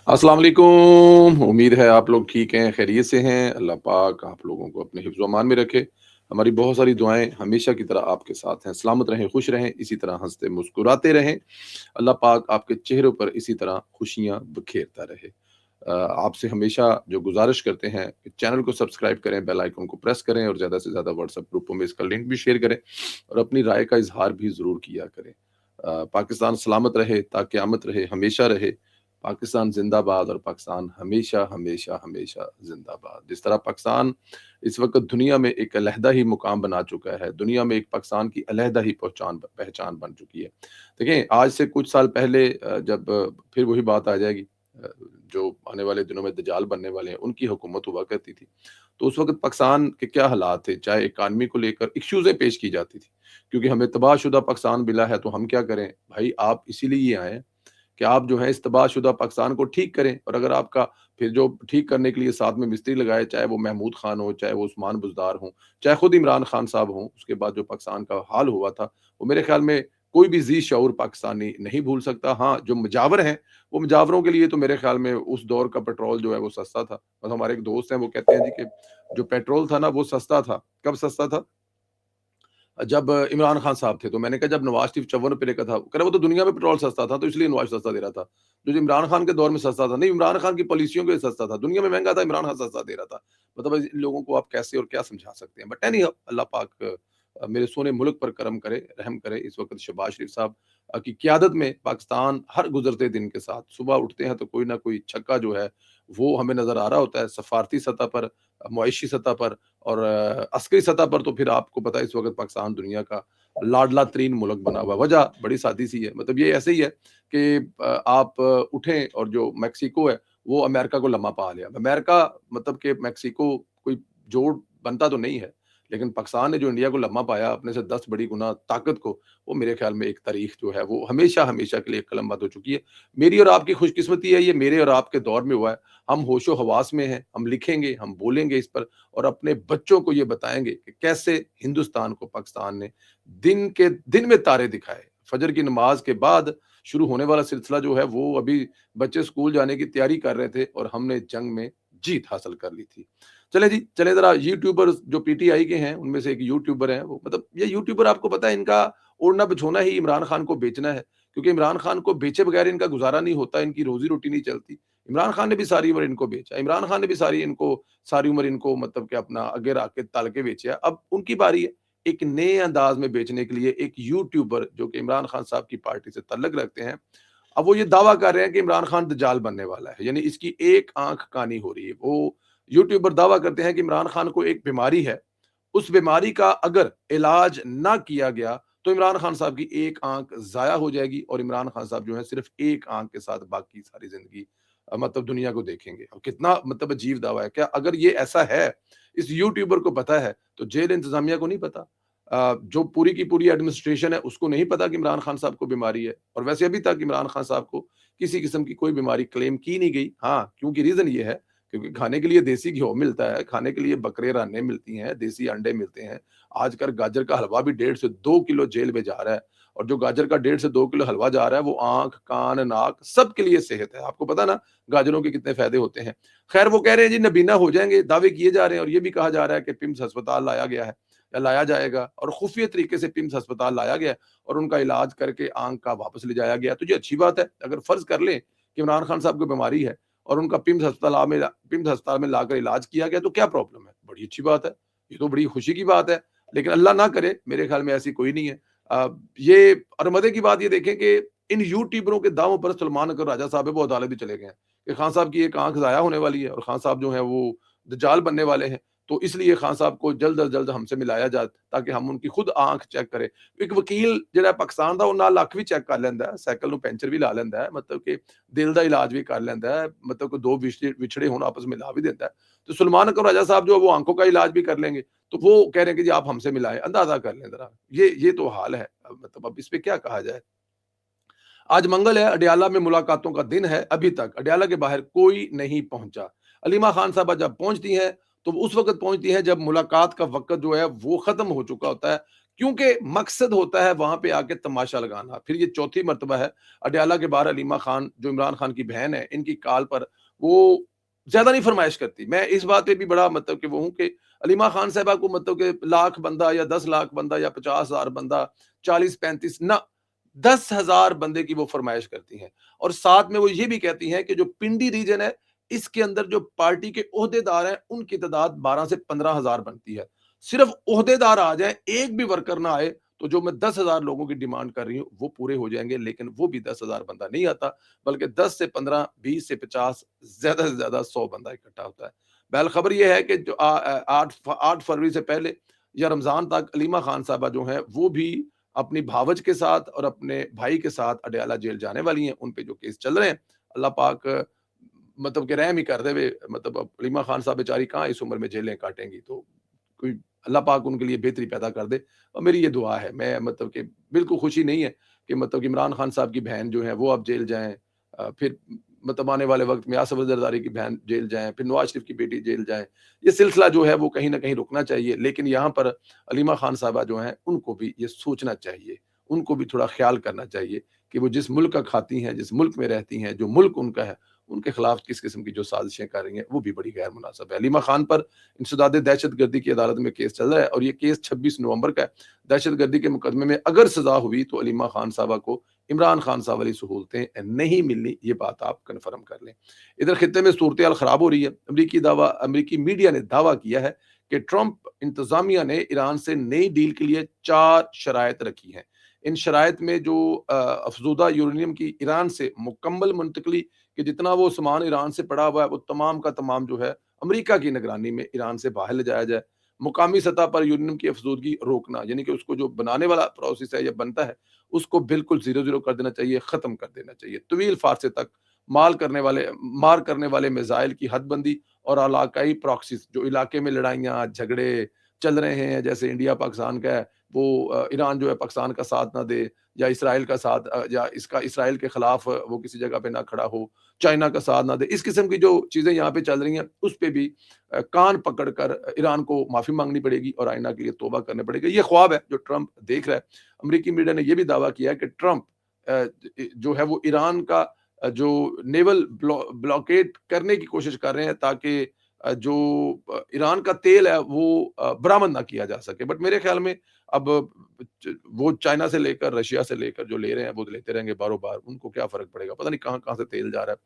अस्सलाम वालेकुम। उम्मीद है आप लोग ठीक हैं, खैरियत से हैं। अल्लाह पाक आप लोगों को अपने हिफ्ज़ व अमान में रखे। हमारी बहुत सारी दुआएँ हमेशा की तरह आपके साथ हैं। सलामत रहें, खुश रहें, इसी तरह हँसते मुस्कुराते रहें। अल्लाह पाक आपके चेहरों पर इसी तरह खुशियाँ बखेरता रहे। आपसे हमेशा जो गुज़ारिश करते हैं कि चैनल को सब्सक्राइब करें, बेल आइकन को प्रेस करें और ज़्यादा से ज़्यादा व्हाट्सएप ग्रुपों में इसका लिंक भी शेयर करें और अपनी राय का इज़हार भी ज़रूर किया करें। पाकिस्तान सलामत रहे, ता क़यामत रहे, हमेशा रहे। पाकिस्तान ज़िंदाबाद और पाकिस्तान हमेशा, हमेशा, हमेशा ज़िंदाबाद। जिस तरह पाकिस्तान इस वक़्त दुनिया में एक अलहदा ही मुकाम बना चुका है, दुनिया में एक पाकिस्तान की अलहदा ही पहचान बन चुकी है। देखें, आज से कुछ साल पहले जब फिर वही बात आ जाएगी, अ, जो आने वाले दिनों में दज्जाल बनने वाले हैं, उनकी हुकूमत हुआ करती थी। तो उस वक़्त पाकिस्तान के क्या हालात थे, चाहे इकॉनमी को लेकर इश्यूज़ें पेश की जाती थी, क्योंकि हमें तबाहशुदा पाकिस्तान मिला है, तो हम क्या करें? भाई, आप इसीलिए आए हैं कि आप जो है इस तबाहशुदा पाकिस्तान को ठीक करें, और अगर आपका फिर जो ठीक करने के लिए साथ में मिस्त्री लगाए, चाहे वो महमूद खान हो, चाहे वो उस्मान बुज़दार हों, चाहे खुद इमरान खान साहब हों, उसके बाद जो पाकिस्तान का हाल हुआ था, वो मेरे ख़्याल में कोई भी ज़ी शऊर पाकिस्तानी नहीं भूल सकता। हाँ, जो मुजावर हैं, वो मुजावरों के लिए तो मेरे ख़्याल में उस दौर का पेट्रोल जो है वो सस्ता था। बस हमारे एक दोस्त हैं, वो कहते हैं जी कि जो पेट्रोल था ना वो सस्ता था। कब सस्ता था? जब इमरान खान साहब थे। तो मैंने कहा जब नवाज़ शरीफ ₹54 का था, कह रहे वो तो दुनिया में पेट्रोल सस्ता था, तो इसलिए नवाज़ सस्ता दे रहा था। जो इमरान खान के दौर में सस्ता था, नहीं, इमरान खान की पॉलिसियों के सस्ता था, दुनिया में महँगा था, इमरान खान सस्ता दे रहा था। मतलब इन लोगों को आप कैसे और क्या समझा सकते हैं? बट एनी हाउ, अल्लाह पाक मेरे सोने मुल्क पर करम करे, रहम करे। इस वक़्त शहबाज शरीफ साहब की क़यादत में पाकिस्तान हर गुज़रते दिन के साथ सुबह उठते हैं तो कोई ना कोई छक्का जो है वो हमें नज़र आ रहा होता है, सफ़ारती सतह पर, मुआइशी सतह पर और अस्करी सतह पर। तो फिर आपको पता है इस वक़्त पाकिस्तान दुनिया का लाडला तरीन मुल्क बना हुआ है। वजह बड़ी सादी-सी है, मतलब ये ऐसे ही है कि आप उठें और जो मेक्सिको है, वो अमेरिका को लम्हा पा लिया। अमेरिका मतलब कि मेक्सिको कोई जोड़ बनता तो नहीं है, लेकिन पाकिस्तान ने जो इंडिया को लम्हा पाया अपने से 10 बड़ी गुना ताकत को, वो मेरे ख़्याल में एक तारीख़ जो है वो हमेशा-हमेशा के लिए कलमबंद हो चुकी है। मेरी और आपकी खुशकिस्मती है, ये मेरे और आपके दौर में हुआ है। हम होशो-हवास में हैं, हम लिखेंगे, हम बोलेंगे इस पर और अपने बच्चों को ये बताएँगे कि कैसे हिंदुस्तान को पाकिस्तान ने दिन में तारे दिखाए। फजर की नमाज़ के बाद शुरू होने वाला सिलसिला जो है वो अभी बच्चे स्कूल जाने की तैयारी कर रहे थे और हमने जंग में जीत हासिल कर ली थी। चलें जी, चलें ज़रा यूट्यूबर्स जो पीटीआई के हैं, उनमें से एक यूट्यूबर हैं वो, मतलब ये यूट्यूबर आपको पता है इनका ओढ़ना-बिछोना ही इमरान खान को बेचना है, क्योंकि इमरान खान को बेचे बगैर इनका गुज़ारा नहीं होता, इनकी रोज़ी-रोटी नहीं चलती। इमरान खान ने भी सारी उम्र इनको बेचा, इमरान खान ने भी सारी उम्र इनको मतलब कि अपना आगे रख के तल के बेचा। अब उनकी बारी है एक नए अंदाज में बेचने के लिए। एक यूट्यूबर जो कि इमरान खान साहब की पार्टी से तल्लुक रखते हैं, अब वो ये दावा कर रहे हैं कि इमरान खान दज्जाल बनने वाला है, यानी इसकी एक आंख कानी हो रही है। वो यूट्यूबर दावा करते हैं कि इमरान खान को एक बीमारी है, उस बीमारी का अगर इलाज ना किया गया तो इमरान खान साहब की एक आंख ज़ाया हो जाएगी और इमरान खान साहब जो है सिर्फ एक आंख के साथ बाकी सारी ज़िंदगी मतलब दुनिया को देखेंगे। और कितना मतलब अजीब दावा है। क्या अगर ये ऐसा है, इस यूट्यूबर को पता है, तो जेल इंतज़ामिया को नहीं पता? जो पूरी की पूरी एडमिनिस्ट्रेशन है उसको नहीं पता कि इमरान खान साहब को बीमारी है? और वैसे अभी तक इमरान खान साहब को किसी किस्म की कोई बीमारी क्लेम की नहीं गई। हाँ, क्योंकि रीज़न ये है, क्योंकि खाने के लिए देसी घ्यो मिलता है, खाने के लिए बकरे रानें मिलती हैं, देसी अंडे मिलते हैं। आजकल गाजर का हलवा भी 1.5 से 2 किलो जेल में जा रहा है, और जो गाजर का 1.5 से 2 किलो हलवा जा रहा है वो आँख, कान, नाक सबके लिए सेहत है। आपको पता ना गाजरों के कितने फ़ायदे होते हैं। ख़ैर वो कह रहे हैं जी नबीना हो जाएँगे, दावे किए जा रहे हैं, और ये भी कहा जा रहा है कि पिम्स अस्पताल लाया गया है या लाया जाएगा, और खुफ़िया तरीके से पिम्स अस्पताल लाया गया है और उनका इलाज करके आँख का वापस ले जाया गया। तो ये अच्छी बात है। अगर फ़र्ज़ कर लें कि इमरान खान साहब को बीमारी है और उनका पिम्स अस्पताल में लाकर इलाज किया गया, तो क्या प्रॉब्लम है? बड़ी अच्छी बात है। ये तो बड़ी खुशी की बात है। लेकिन अल्लाह ना करे, मेरे ख़्याल में ऐसी कोई नहीं है। ये और मज़े की बात ये देखें कि इन यूट्यूबरों के दावों पर सलमान अकर राजा साहब है वो अदालत भी चले गए हैं कि खान साहब की एक आँख ज़ाया होने वाली है और खान साहब जो हैं वो दज्जाल बनने वाले हैं। तो इसलिए खान साहब को जल्द अज जल्द हमसे मिलाया जाए ताकि हम उनकी खुद आँख चेक करें। एक वकील जिहड़ा पाकिस्तान दा, ਉਹ ਨਾਲ ਅੱਖ ਵੀ ਚੈੱਕ ਕਰ ਲੈਂਦਾ ਹੈ, ਸਾਈਕਲ ਨੂੰ ਪੈਂਚਰ ਵੀ ਲਾ ਲੈਂਦਾ ਹੈ, मतलब कि दिल ਦਾ इलाज भी कर लेंदा है, मतलब कि 2 विछड़े हों आपस में ला भी देता है। तो सलमान अकबर राजा साहब जो है वो आँखों का इलाज भी कर लेंगे। तो वो कह रहे हैं कि जी आप हमसे मिलाएँ, अंदाज़ा कर लें ज़रा। ये तो हाल है। मतलब अब इस पे क्या कहा जाए? आज मंगल है, अडयाला में मुलाकातों का दिन है, अभी तक अडयाला के बाहर कोई नहीं पहुँचा। अलीमा खान साहबा जब पहुँचती हैं, तो वो उस वक़्त पहुँचती हैं जब मुलाकात का वक़्त जो है वो ख़त्म हो चुका होता है। क्योंकि मकसद होता है वहाँ पे आके तमाशा लगाना। फिर ये चौथी मर्तबा है अडयाला के बाहर अलीमा खान, जो इमरान खान की बहन है, इनकी कॉल पर वो ज़्यादा नहीं फ़रमाइश करती। मैं इस बात पे भी बड़ा मतलब कि वो हूँ कि अलीमा खान साहिबा को मतलब कि लाख बंदा या 10 लाख बंदा या 50,000 बंदा, 40-35 ना, 10,000 बंदे की वो फ़रमाइश करती हैं। और साथ में वो ये भी कहती हैं कि जो पिंडी रीजन है, इसके अंदर जो पार्टी के ओहदेदार हैं, उनकी तादाद 12 से 15,000 बनती है। सिर्फ ओहदेदार आ जाएँ, एक भी वर्कर ना आए, तो जो मैं 10,000 लोगों की डिमांड कर रही हूँ, वो पूरे हो जाएँगे। लेकिन वो भी 10,000 बंदा नहीं आता, बल्कि 10 से 15, 20 से 50, ज़्यादा से ज़्यादा 100 बंदा इकट्ठा होता है। बहरहाल खबर ये है कि जो 8 फरवरी से पहले या रमज़ान तक अलीमा खान साहबा जो हैं, वो भी अपनी भावज के साथ और अपने भाई के साथ अडयाला जेल जाने वाली हैं। उन पे जो केस चल रहे हैं, अल्लाह पाक मतलब कि रहम ही कर देवे। मतलब अब अलीमा खान साहब बेचारी कहाँ इस उम्र में जेलें काटेंगी, तो कोई अल्लाह पाक उनके लिए बेहतरी पैदा कर दे। और मेरी ये दुआ है। मैं मतलब कि बिल्कुल खुशी नहीं है कि मतलब कि इमरान खान साहब की बहन जो है वो अब जेल जाएँ। फिर मतलब आने वाले वक़्त में आसिफ ज़रदारी की बहन जेल जाएँ, फिर नवाज़ शरीफ की बेटी जेल जाएँ। ये सिलसिला जो है वो कहीं न कहीं रुकना चाहिए। लेकिन यहाँ पर अलीमा खान साहबा जो हैं, उनको भी ये सोचना चाहिए। उनको भी थोड़ा ख़्याल करना चाहिए कि वो जिस मुल्क का खाती हैं, जिस मुल्क में रहती हैं, जो मुल्क उनका है, उनके खिलाफ किस किस्म की जो साज़िशें कर रही हैं, वो भी बड़ी गैर मुनासिब है। अलीमा खान पर इंसदाद दहशतगर्दी की अदालत में केस चल रहा है और ये केस 26 नवंबर का है। दहशतगर्दी के मुकदमे में अगर सज़ा हुई तो अलीमा खान साहबा को इमरान खान साहब वाली सहूलतें नहीं मिलनी, ये बात आप कन्फर्म कर लें। इधर खित्ते में सूरत-ए-हाल खराब हो रही है। अमरीकी मीडिया ने दावा किया है कि ट्रंप इंतज़ामिया ने ईरान से नई डील के लिए 4 शराइत रखी हैं। इन शराइत में जो अफ़ज़ूदा यूरेनियम की ईरान से मुकम्मल मुंतक़िली कि जितना वो सामान ईरान से पड़ा हुआ है, वो तमाम का तमाम जो है अमेरिका की निगरानी में ईरान से बाहर ले जाया जाए। मुकामी सतह पर यूरेनियम की अफ़ज़ूदगी रोकना, यानी कि उसको जो बनाने वाला प्रोसेस है या बनता है, उसको बिल्कुल ज़ीरो-ज़ीरो कर देना चाहिए, ख़त्म कर देना चाहिए। तवील फ़ारसे तक मार करने वाले मिज़ाइल की हदबंदी और इलाकाई प्रॉक्सीज़, जो इलाके में लड़ाइयाँ, झगड़े चल रहे हैं, जैसे इंडिया पाकिस्तान का है, वो ईरान जो है पाकिस्तान का साथ ना दे, या इसराइल का साथ या इसका इसराइल के खिलाफ वो किसी जगह पे ना खड़ा हो, चाइना का साथ ना दे। इस किस्म की जो चीज़ें यहाँ पे चल रही हैं, उस पे भी कान पकड़कर ईरान को माफ़ी माँगनी पड़ेगी और आइंदा के लिए तौबा करना पड़ेगा। ये ख्वाब है जो ट्रंप देख रहा है। अमेरिकी मीडिया ने ये भी दावा किया है कि ट्रंप जो है वो ईरान का जो नेवल ब्लॉकेड करने की कोशिश कर रहे हैं, ताकि जो ईरान का तेल है वो बरामद ना किया जा सके। बट मेरे ख्याल में अब वो चाइना से लेकर रशिया से लेकर जो ले रहे हैं वो लेते रहेंगे बारोबार, उनको क्या फ़र्क पड़ेगा? पता नहीं कहाँ-कहाँ से तेल जा रहा है।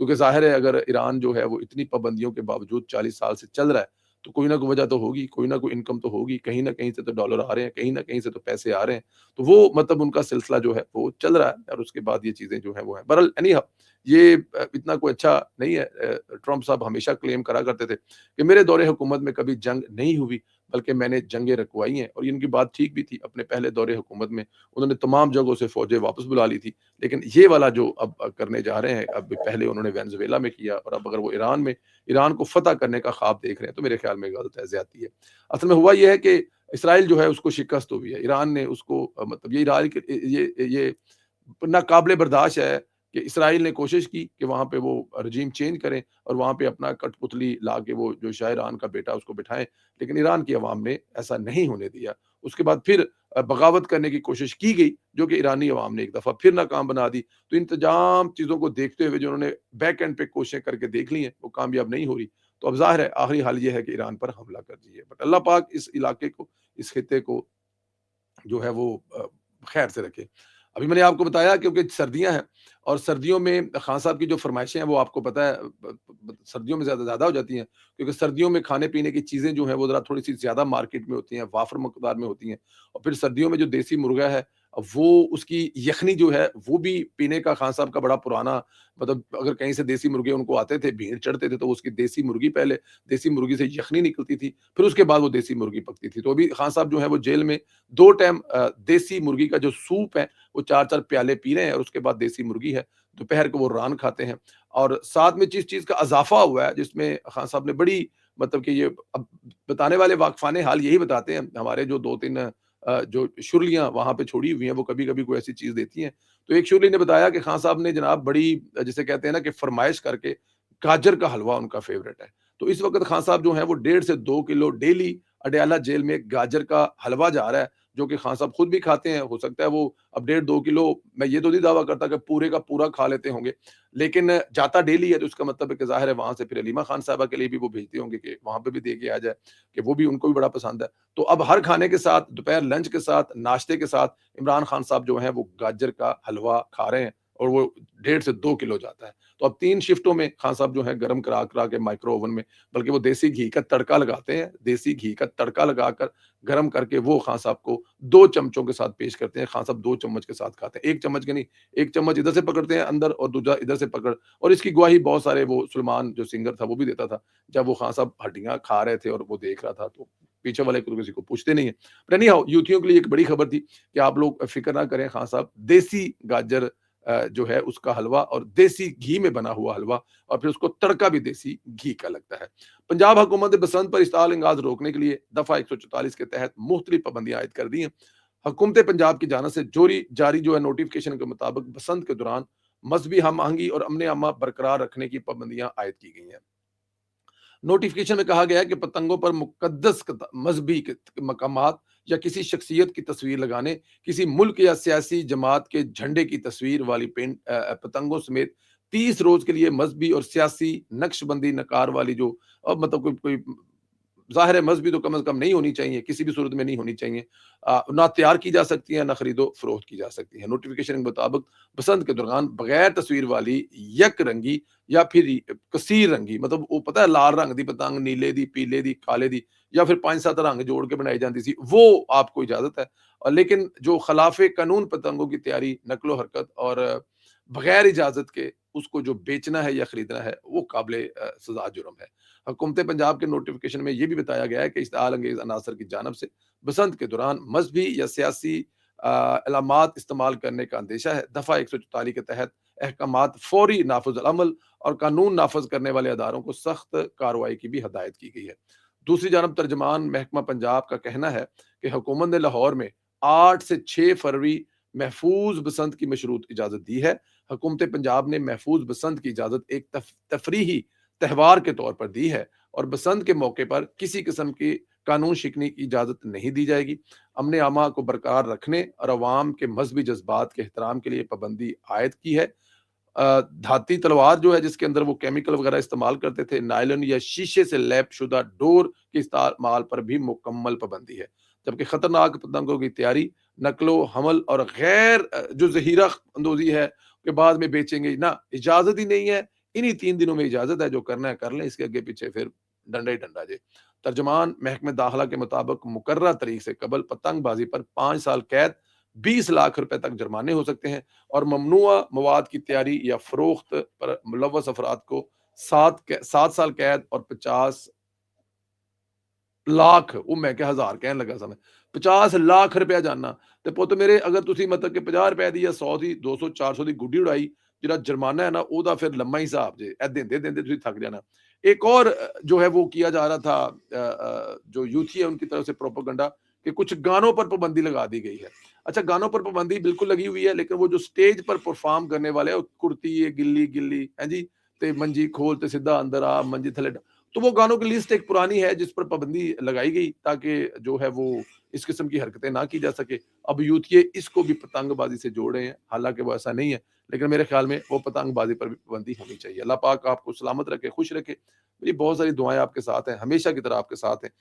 क्योंकि ज़ाहिर है अगर ईरान जो है वो इतनी पाबंदियों के बावजूद 40 साल से चल रहा है, तो कोई ना कोई वजह तो होगी, कोई ना कोई इनकम तो होगी, कहीं न कहीं से तो डॉलर आ रहे हैं, कहीं न कहीं से तो पैसे आ रहे हैं। तो वो मतलब उनका सिलसिला जो है वो चल रहा है और उसके बाद ये चीज़ें जो हैं वो हैं। बहरहाल एनी हाउ ये इतना कोई अच्छा नहीं है। ट्रंप साहब हमेशा क्लेम करा करते थे कि मेरे दौरे हुकूमत में कभी जंग नहीं हुई, बल्कि मैंने जंगें रुकवाई हैं, और इनकी बात ठीक भी थी। अपने पहले दौरे हुकूमत में उन्होंने तमाम जगहों से फ़ौजें वापस बुला ली थी। लेकिन ये वाला जो अब करने जा रहे हैं, अब पहले उन्होंने वेनेज़ुएला में किया और अब अगर वो ईरान को फ़तह करने का ख़्वाब देख रहे हैं, तो मेरे ख़्याल में गलत है, ज़्यादती है। असल में हुआ ये है कि इस्राइल जो है उसको शिकस्त हुई है। ईरान ने उसको मतलब ये ईरान के ये नाक़ाबिले बर्दाश्त है कि इस्राइल ने कोशिश की कि वहाँ पे वो रेजीम चेंज करें और वहाँ पे अपना कठपुतली ला के वो जो शाह ईरान का बेटा उसको बिठाएँ, लेकिन ईरान की अवाम ने ऐसा नहीं होने दिया। उसके बाद फिर बगावत करने की कोशिश की गई, जो कि ईरानी अवाम ने एक दफ़ा फिर नाकाम बना दी। तो इन तमाम चीज़ों को देखते हुए जो उन्होंने बैक एंड पे कोशिशें करके देख ली हैं, वो कामयाब नहीं हो रही। तो अब ज़ाहिर है आखिरी हल ये है कि ईरान पर हमला कर दीजिए। बट अल्लाह पाक इस इलाके को, इस खित्ते को जो है वो खैर से रखे। अभी मैंने आपको बताया क्योंकि सर्दियाँ हैं और सर्दियों में खान साहब की जो फ़रमाइशें हैं वो आपको पता है सर्दियों में ज़्यादा ज़्यादा हो जाती हैं, क्योंकि सर्दियों में खाने-पीने की चीज़ें जो हैं वो ज़रा थोड़ी-सी ज़्यादा मार्केट में होती हैं, वाफ़र मकदार में होती हैं। और फिर सर्दियों में जो देसी मुर्गा है, वो उसकी यखनी जो है वो भी पीने का खान साहब का बड़ा पुराना मतलब अगर कहीं से देसी मुर्गे उनको आते थे, भीड़ चढ़ते थे, तो उसकी देसी मुर्गी पहले देसी मुर्गी से यखनी निकलती थी, फिर उसके बाद वो देसी मुर्गी पकती थी। तो अभी खान साहब जो हैं वो जेल में 2 टाइम देसी मुर्गी का जो सूप है, वो 4-4 प्याले पी रहे हैं और उसके बाद देसी मुर्गी है, दोपहर को वो रान खाते हैं। और साथ में जिस चीज़ का इज़ाफ़ा हुआ है, जिसमें खान साहब ने बड़ी मतलब कि ये अब बताने वाले वाक़फ़ाने हाल यही बताते हैं, हमारे जो 2-3 जो शुरलियाँ वहाँ पे छोड़ी हुई हैं, वो कभी-कभी कोई ऐसी चीज़ देती हैं। तो एक शुरली ने बताया कि खान साहब ने जनाब बड़ी जिसे कहते हैं ना कि फ़रमाइश करके गाजर का हलवा उनका फ़ेवरेट है। तो इस वक़्त खान साहब जो हैं वो 1.5 से 2 किलो डेली अडयाला जेल में गाजर का हलवा जा रहा है, जो कि खान साहब खुद भी खाते हैं, हो सकता है वो अब 1.5-2 किलो, मैं ये तो नहीं दावा करता कि पूरे का पूरा खा लेते होंगे, लेकिन जाता डेली है, तो उसका मतलब है कि ज़ाहिर है वहाँ से फिर हलीमा खान साहिबा के लिए भी वो भेजते होंगे कि वहाँ पे भी दे के आ जाए, कि वो भी उनको भी बड़ा पसंद है। तो अब हर खाने के साथ, दोपहर लंच के साथ, नाश्ते के साथ इमरान खान साहब जो हैं वो गाजर का हलवा खा रहे हैं, और वो 1.5 से 2 किलो जाता है। तो अब 3 शिफ्टों में खान साहब जो हैं गरम करा-करा के माइक्रो ओवन में, बल्कि वो देसी घी का तड़का लगाते हैं, देसी घी का तड़का लगाकर गरम करके वो खान साहब को 2 चमचों के साथ पेश करते हैं। खान साहब 2 चम्मच के साथ खाते हैं। 1 चम्मच के नहीं, 1 चम्मच इधर से पकड़ते हैं अंदर और दूसरा इधर से पकड़, और इसकी गवाही बहुत सारे, वो सुलेमान जो सिंगर था वो भी देता था। जब वो खान साहब हड्डियाँ खा रहे थे और वो देख रहा था, तो पीछे वाले को तो किसी को पूछते नहीं है। बट एनी हाउ, यूथियों के लिए एक बड़ी खबर थी कि आप लोग फ़िक्र ना करें, खान साहब देसी गाजर जो है उसका हलवा और देसी घी में बना हुआ हलवा, और फिर उसको तड़का भी देसी घी का लगता है। पंजाब हुकूमत ने बसंत पर इश्ताल इंगाज रोकने के लिए दफ़ा 144 के तहत मुख्तलिफ पाबंदियां आयद कर दी हैं। हुकूमत पंजाब की जानिब से जोरी जारी जो है नोटिफिकेशन के मुताबिक बसंत के दौरान मजहबी हम आहंगी और अमन अमा बरकरार रखने की पाबंदियां आयद की गई हैं। नोटिफिकेशन में कहा गया है कि पतंगों पर मुकद्दस मजहबी मकामात या किसी शख्सियत की तस्वीर लगाने, किसी मुल्क या सियासी जमात के झंडे की तस्वीर वाली पतंगों समेत 30 रोज के लिए मजहबी और सियासी नक्शबंदी नकार वाली जो मतलब कोई ज़ाहिर है मज़हबी तो कम से कम नहीं होनी चाहिए, किसी भी सूरत में नहीं होनी चाहिए। ना तैयार की जा सकती है, ना खरीदो-फ़रोख्त की जा सकती है। नोटिफ़िकेशन के मुताबिक बसंत के दौरान बगैर तस्वीर वाली यक रंगी या फिर कसीर रंगी, मतलब वो पता है लाल रंग दी पतंग, नीले दी, पीले दी, काले दी, या फिर 5-7 रंग जोड़ के बनाई जाती थी, वो आपको इजाज़त है। और लेकिन जो खिलाफ़े कानून पतंगों की तैयारी, नक़्लो-हरकत और बगैर इजाज़त के उसको जो बेचना है या खरीदना है, वो काबिले सज़ा जुर्म है। हुकूमत पंजाब के नोटिफिकेशन में ये भी बताया गया है कि इश्तिहाल अंगेज़ अनासर की जानिब से बसंत के दौरान मज़हबी या सियासी अलामात इस्तेमाल करने का अंदेशा है। दफ़ा 144 के तहत अहकामात फ़ौरी नाफ़िज़ अल-अमल और कानून नाफ़िज़ करने वाले अदारों को सख्त कार्रवाई की भी हदायत की गई है। दूसरी जानब तर्जुमान महकमा पंजाब का कहना है कि हुकूमत ने लाहौर में 8 से 6 फरवरी महफूज बसंत की मशरूत इजाज़त दी है। हुकूमत पंजाब ने महफूज बसंत की इजाज़त एक तफरीही त्योहार के तौर पर दी है, और बसंत के मौके पर किसी किस्म की कानून शिकनी की इजाज़त नहीं दी जाएगी। अमन आमा को बरकरार रखने और अवाम के मजहबी जज्बात के एहतराम के लिए पाबंदी आयद की है। धाती तलवार जो है जिसके अंदर वो केमिकल वगैरह इस्तेमाल करते थे, नायलॉन या शीशे से लैप शुदा डोर के इस्तेमाल पर भी मुकम्मल पाबंदी है। जबकि खतरनाक पतंगों की तैयारी, नकलो हमल और गैर जो ज़हीरा अंदोज़ी है के बाद में बेचेंगे ना, इजाज़त ही नहीं है। इन्हीं 3 दिनों में इजाज़त है, जो करना है कर लें, इसके आगे पीछे फिर डंडा ही डंडा जी। तर्जुमान महकमे दाखिला के मुताबिक मुकर्रर तारीख से कबल पतंगबाज़ी पर 5 साल कैद, 20 लाख रुपए तक जुर्माने हो सकते हैं, और ममनुआ मवाद की तैयारी या फ़रोख्त पर मुलव्वस अफराद को 7 साल कैद और 50 लाख, वो मैं क्या हज़ार कहन लगा सा मैं, 50 लाख रुपया जाना। ते पुत्त मेरे, अगर तुसी मतलब कि 50 रुपए दी या 100 ਦੀ 200 400 ਦੀ गुड्डी उड़ाई, ਜਿਹੜਾ जुर्माना है ना ਉਹਦਾ फिर लम्मा ही हिसाब जे, ਇਹ देंदे तुसी थक जाना। एक और जो है वो किया जा रहा था, जो यूथी है उनकी तरफ से प्रोपेगेंडा, कि कुछ गानों पर पाबंदी लगा दी गई है। अच्छा, गानों पर पाबंदी बिल्कुल लगी हुई है, लेकिन वो जो स्टेज पर परफॉर्म करने वाले हैं, कुर्ती ये गिल्ली गिल्ली है जी, ते मंजी खोल ते सीधा अंदर आ, मंजी थले, तो वो गानों की लिस्ट एक पुरानी है जिस पर पाबंदी लगाई गई, ताकि जो है वो इस किस्म की हरकतें ना की जा सके। अब यूथ ये इसको भी पतंगबाजी से जोड़ रहे हैं, हालांकि वो ऐसा नहीं है, लेकिन मेरे ख्याल में वो पतंगबाजी पर भी पाबंदी होनी चाहिए। अल्लाह पाक आपको सलामत रखे, खुश रखे। मेरी बहुत सारी दुआएं आपके साथ हैं, हमेशा की तरह आपके साथ हैं।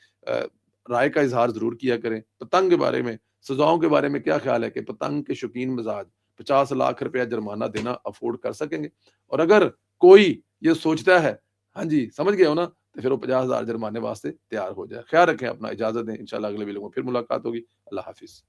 राय का इजहार जरूर किया करें। पतंग के बारे में, सजाओं के बारे में क्या ख्याल है कि पतंग के शौकीन मिजाज 50 लाख रुपया जुर्माना देना अफोर्ड कर सकेंगे? और अगर कोई ये सोचता है, हाँ जी, समझ गए हो ना, तो फिर वो 50,000 जुर्माने वास्ते तैयार हो जाए। ख्याल रखें अपना, इजाज़त दें, इंशाल्लाह अगले वीडियो में फिर मुलाकात होगी। अल्लाह हाफ़िज़।